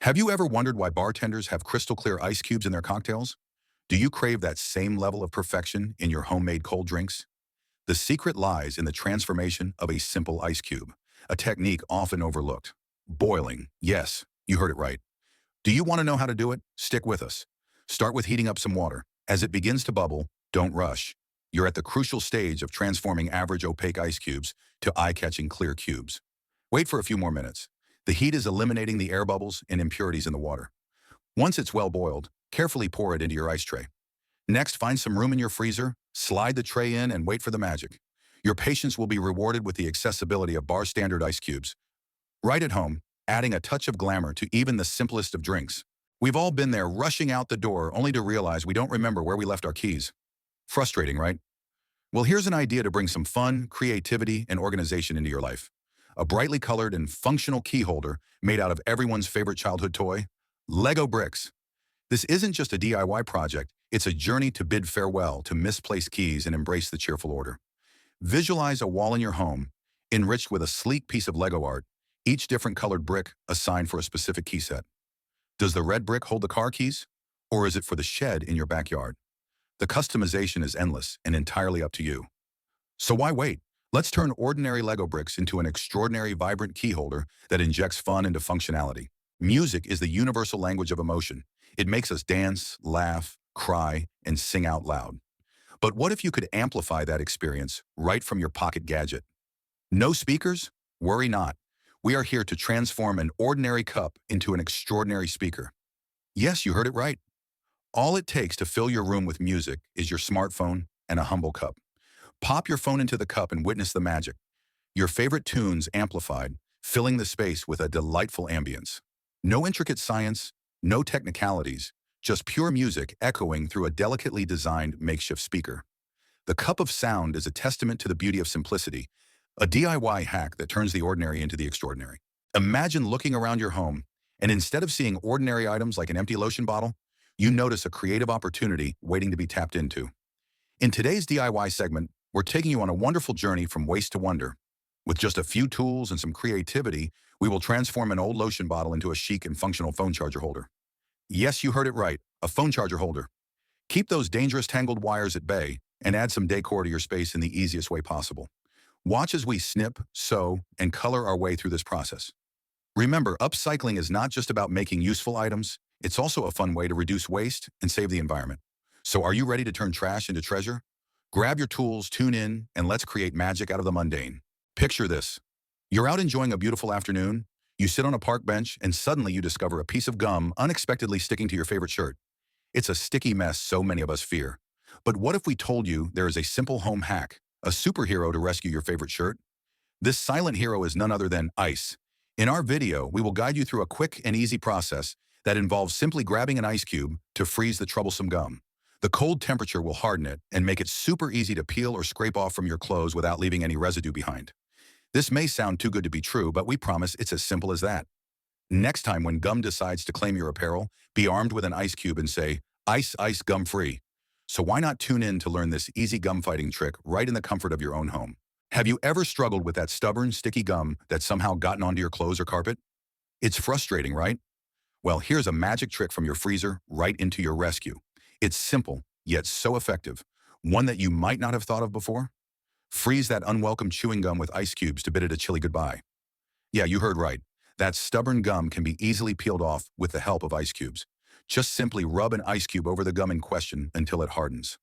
Have you ever wondered why bartenders have crystal clear ice cubes in their cocktails? Do you crave that same level of perfection in your homemade cold drinks? The secret lies in the transformation of a simple ice cube, a technique often overlooked. Boiling. Yes, you heard it right. Do you want to know how to do it? Stick with us. Start with heating up some water. As it begins to bubble, don't rush. You're at the crucial stage of transforming average opaque ice cubes to eye-catching clear cubes. Wait for a few more minutes. The heat is eliminating the air bubbles and impurities in the water. Once it's well boiled, carefully pour it into your ice tray. Next, find some room in your freezer, slide the tray in, and wait for the magic. Your patience will be rewarded with the accessibility of bar standard ice cubes. Right at home, adding a touch of glamour to even the simplest of drinks. We've all been there rushing out the door only to realize we don't remember where we left our keys. Frustrating, right? Well, here's an idea to bring some fun, creativity, and organization into your life. A brightly colored and functional key holder made out of everyone's favorite childhood toy, Lego bricks. This isn't just a DIY project, it's a journey to bid farewell to misplaced keys and embrace the cheerful order. Visualize a wall in your home, enriched with a sleek piece of Lego art, each different colored brick assigned for a specific key set. Does the red brick hold the car keys? Or is it for the shed in your backyard? The customization is endless and entirely up to you. So why wait? Let's turn ordinary Lego bricks into an extraordinary, vibrant key holder that injects fun into functionality. Music is the universal language of emotion. It makes us dance, laugh, cry, and sing out loud. But what if you could amplify that experience right from your pocket gadget? No speakers? Worry not. We are here to transform an ordinary cup into an extraordinary speaker. Yes, you heard it right. All it takes to fill your room with music is your smartphone and a humble cup. Pop your phone into the cup and witness the magic. Your favorite tunes amplified, filling the space with a delightful ambience. No intricate science, no technicalities, just pure music echoing through a delicately designed makeshift speaker. The cup of sound is a testament to the beauty of simplicity, a DIY hack that turns the ordinary into the extraordinary. Imagine looking around your home, and instead of seeing ordinary items like an empty lotion bottle, you notice a creative opportunity waiting to be tapped into. In today's DIY segment, we're taking you on a wonderful journey from waste to wonder. With just a few tools and some creativity, we will transform an old lotion bottle into a chic and functional phone charger holder. Yes, you heard it right, a phone charger holder. Keep those dangerous tangled wires at bay and add some decor to your space in the easiest way possible. Watch as we snip, sew, and color our way through this process. Remember, upcycling is not just about making useful items, it's also a fun way to reduce waste and save the environment. So are you ready to turn trash into treasure? Grab your tools, tune in, and let's create magic out of the mundane. Picture this. You're out enjoying a beautiful afternoon, you sit on a park bench, and suddenly you discover a piece of gum unexpectedly sticking to your favorite shirt. It's a sticky mess so many of us fear. But what if we told you there is a simple home hack, a superhero to rescue your favorite shirt? This silent hero is none other than ice. In our video, we will guide you through a quick and easy process that involves simply grabbing an ice cube to freeze the troublesome gum. The cold temperature will harden it and make it super easy to peel or scrape off from your clothes without leaving any residue behind. This may sound too good to be true, but we promise it's as simple as that. Next time when gum decides to claim your apparel, be armed with an ice cube and say, "Ice, ice, gum free." So why not tune in to learn this easy gum fighting trick right in the comfort of your own home? Have you ever struggled with that stubborn, sticky gum that's somehow gotten onto your clothes or carpet? It's frustrating, right? Well, here's a magic trick from your freezer right into your rescue. It's simple, yet so effective. One that you might not have thought of before. Freeze that unwelcome chewing gum with ice cubes to bid it a chilly goodbye. Yeah, you heard right. That stubborn gum can be easily peeled off with the help of ice cubes. Just simply rub an ice cube over the gum in question until it hardens.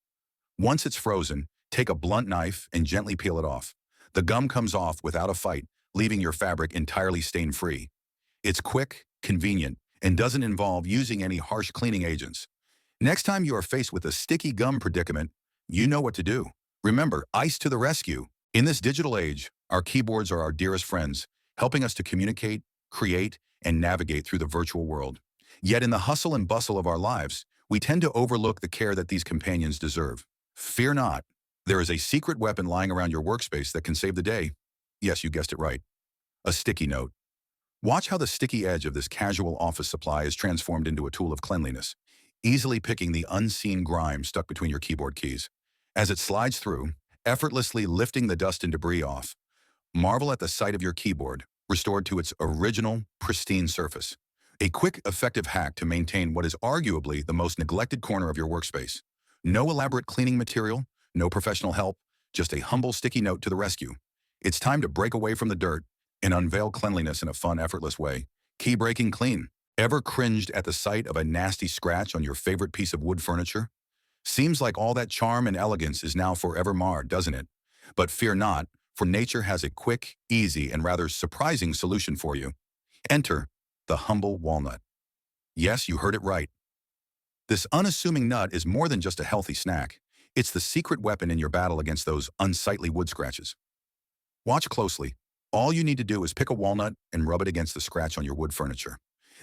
Once it's frozen, take a blunt knife and gently peel it off. The gum comes off without a fight, leaving your fabric entirely stain-free. It's quick, convenient, and doesn't involve using any harsh cleaning agents. Next time you are faced with a sticky gum predicament, you know what to do. Remember, ice to the rescue. In this digital age, our keyboards are our dearest friends, helping us to communicate, create, and navigate through the virtual world. Yet in the hustle and bustle of our lives, we tend to overlook the care that these companions deserve. Fear not. There is a secret weapon lying around your workspace that can save the day. Yes, you guessed it right. A sticky note. Watch how the sticky edge of this casual office supply is transformed into a tool of cleanliness, easily picking the unseen grime stuck between your keyboard keys. As it slides through, effortlessly lifting the dust and debris off, marvel at the sight of your keyboard, restored to its original, pristine surface. A quick, effective hack to maintain what is arguably the most neglected corner of your workspace. No elaborate cleaning material, no professional help, just a humble sticky note to the rescue. It's time to break away from the dirt and unveil cleanliness in a fun, effortless way. Key-breaking clean. Ever cringed at the sight of a nasty scratch on your favorite piece of wood furniture? Seems like all that charm and elegance is now forever marred, doesn't it? But fear not, for nature has a quick, easy, and rather surprising solution for you. Enter the humble walnut. Yes, you heard it right. This unassuming nut is more than just a healthy snack. It's the secret weapon in your battle against those unsightly wood scratches. Watch closely. All you need to do is pick a walnut and rub it against the scratch on your wood furniture.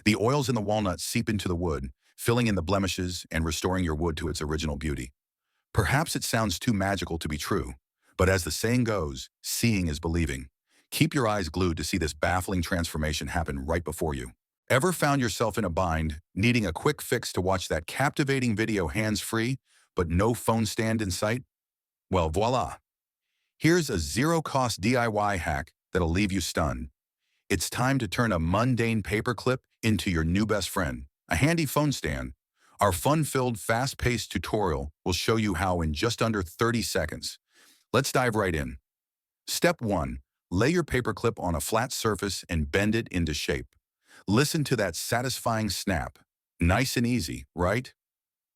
The oils in the walnut seep into the wood, filling in the blemishes and restoring your wood to its original beauty. Perhaps it sounds too magical to be true, but as the saying goes, seeing is believing. Keep your eyes glued to see this baffling transformation happen right before you. Ever found yourself in a bind, needing a quick fix to watch that captivating video hands-free, but no phone stand in sight? Well, voila! Here's a zero-cost DIY hack that'll leave you stunned. It's time to turn a mundane paperclip into your new best friend, a handy phone stand. Our fun-filled, fast-paced tutorial will show you how in just under 30 seconds. Let's dive right in. Step 1. Lay your paperclip on a flat surface and bend it into shape. Listen to that satisfying snap. Nice and easy, right?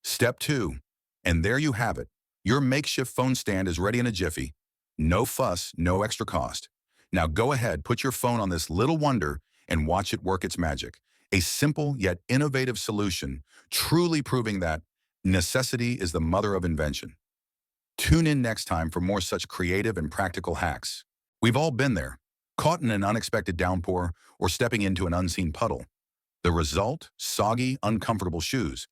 Step 2. And there you have it. Your makeshift phone stand is ready in a jiffy. No fuss, no extra cost. Now go ahead, put your phone on this little wonder and watch it work its magic. A simple yet innovative solution, truly proving that necessity is the mother of invention. Tune in next time for more such creative and practical hacks. We've all been there, caught in an unexpected downpour or stepping into an unseen puddle. The result? Soggy, uncomfortable shoes.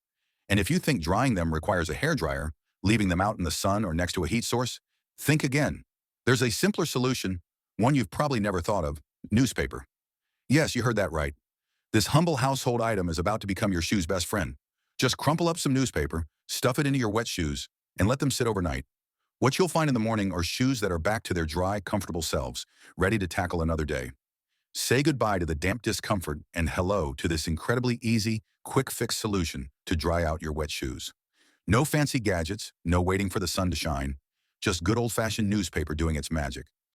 And if you think drying them requires a hairdryer, leaving them out in the sun or next to a heat source, think again. There's a simpler solution, one you've probably never thought of: newspaper. Yes, you heard that right. This humble household item is about to become your shoe's best friend. Just crumple up some newspaper, stuff it into your wet shoes, and let them sit overnight. What you'll find in the morning are shoes that are back to their dry, comfortable selves, ready to tackle another day. Say goodbye to the damp discomfort and hello to this incredibly easy, quick-fix solution to dry out your wet shoes. No fancy gadgets, no waiting for the sun to shine, just good old-fashioned newspaper doing its magic.